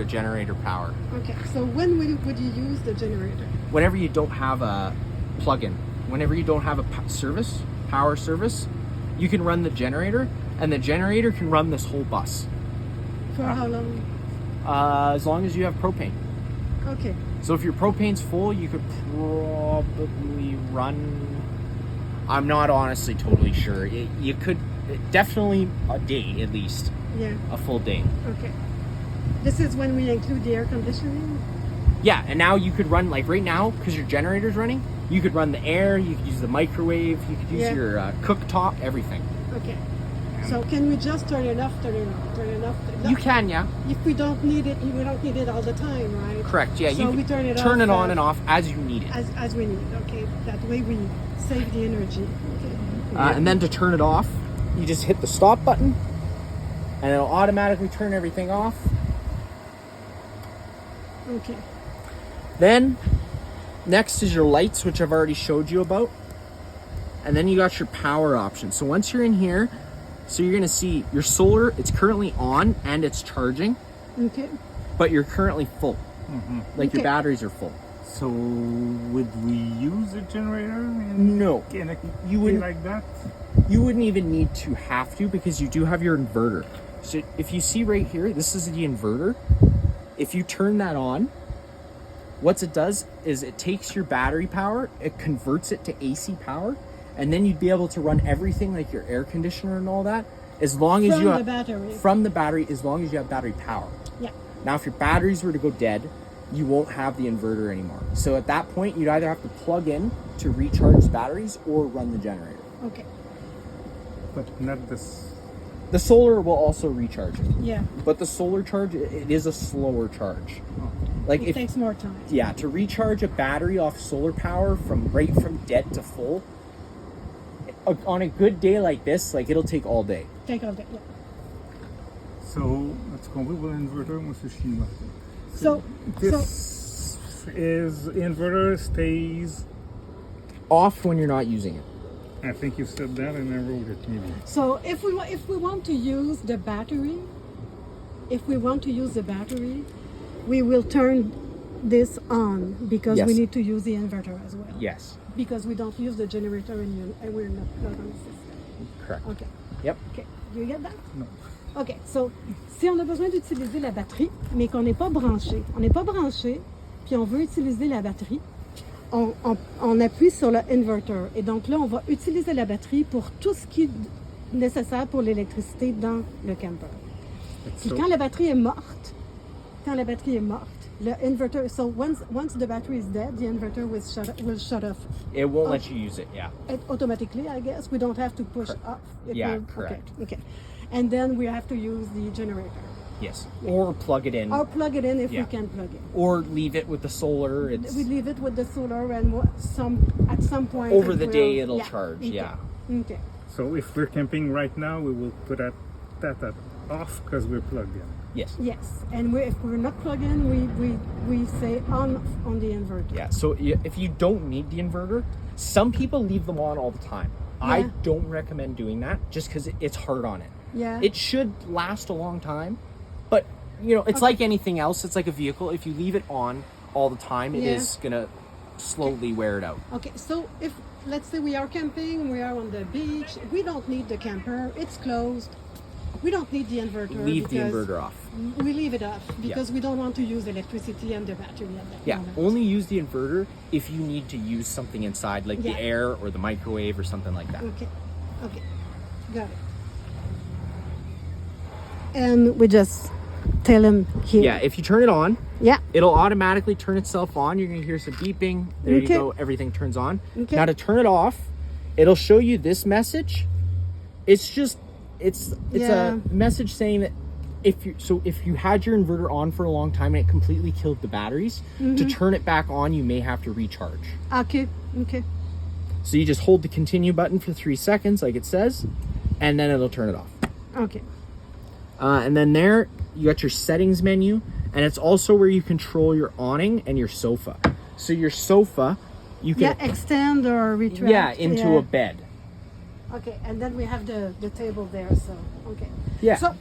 the generator power. Okay, so when would you use the generator? Whenever you don't have a plug-in, whenever you don't have a power service, you can run the generator, and the generator can run this whole bus. For how long? As long as you have propane. Okay. So if your propane's full, you could probably run, I'm not honestly totally sure. You could definitely a day at least. Yeah. A full day. Okay. This is when we include the air conditioning? Yeah, and now you could run, like right now, because your generator's running, you could run the air, you could use the microwave, you could use your cooktop, everything. Okay. So can we just turn it off, turn it off, turn it off? You can, yeah. If we don't need it, we don't need it all the time, right? Correct, yeah. So you we turn it turn off, it on and off as you need it. As we need, okay. That way we save the energy. Okay. And then to turn it off, you just hit the stop button, and it'll automatically turn everything off. Okay. Then, next is your lights, which I've already showed you about. And then you got your power option. So once you're in here, so you're gonna see your solar, it's currently on and it's charging. Okay. But you're currently full. Like your Okay. batteries are full. So would we use a generator No. in a You day wouldn't. like that? You wouldn't even need to have to, because you do have your inverter. So if you see right here, this is the inverter. If you turn that on, what it does is it takes your battery power, it converts it to AC power, and then you'd be able to run everything like your air conditioner and all that, as long as From you the have battery. from the battery, as long as you have battery power. Yeah. Now, if your batteries were to go dead, you won't have the inverter anymore. So at that point, you'd either have to plug in to recharge the batteries or run the generator. Okay. But not this. The solar will also recharge it, Yeah. but the solar charge, it is a slower charge. Oh. Like It takes more time. yeah, to recharge a battery off solar power from dead to full, on a good day like this, like it'll take all day. Take all that. Yeah. So, est-ce qu'on veut voir l'inverter, Monsieur Chinois? So This is inverter stays. Off when you're not using it. I think you said that and I wrote it maybe. So if we want to use the battery, we will turn this on because Yes. we need to use the inverter as well. Yes, Because we don't use the generator and we're not on the system. correct. Okay. Yep. Okay. You get that? No. OK. So, si on a besoin d'utiliser la batterie, mais qu'on n'est pas branché, puis on veut utiliser la batterie, on appuie sur le inverter. Et donc là, on va utiliser la batterie pour tout ce qui est nécessaire pour l'électricité dans le camper. Puis quand la batterie est morte, le inverter, so once the battery is dead, the inverter will shut off. It won't let you use it. Yeah. Automatically, I guess. We don't have to push off. Yeah, correct. Okay. And then we have to use the generator. Yes. Or plug it in. Or plug it in if Yeah. we can plug it. Or leave it with the solar. It's We leave it with the solar and at some point over it the will- day it'll yeah. charge. Okay. Yeah. Okay. So if we're camping right now, we will put that off because we're plugged in. Yes. Yes. And if we're not plugged in, we say on the inverter. Yeah. So if you don't need the inverter, some people leave them on all the time. I Yeah. don't recommend doing that just because it's hard on it. Yeah. It should last a long time, but you know, it's like anything else. It's like a vehicle. If you leave it on all the time, it Yeah. is gonna slowly wear it out. Okay, so if let's say we are camping, we are on the beach, we don't need the camper, it's closed. We don't need the inverter. Leave the because inverter off. We leave it off because we don't want to use electricity and the battery at that Yeah, moment. only use the inverter if you need to use something inside, like Yeah. the air or the microwave or something like that. Okay, got it. And we just tell him here. Yeah, if you turn it on, Yeah. it'll automatically turn itself on. You're gonna hear some beeping. There Okay. you go. Everything turns on. Okay. Now to turn it off, it'll show you this message. It's just it's Yeah. a message saying that if you had your inverter on for a long time and it completely killed the batteries, Mm-hmm. to turn it back on, you may have to recharge. Okay. So you just hold the continue button for 3 seconds, like it says, and then it'll turn it off. Okay. And then there, you got your settings menu, and it's also where you control your awning and your sofa. So your sofa, you can Extend or retract. into a bed. Okay, and then we have the table there, so okay. Yeah. So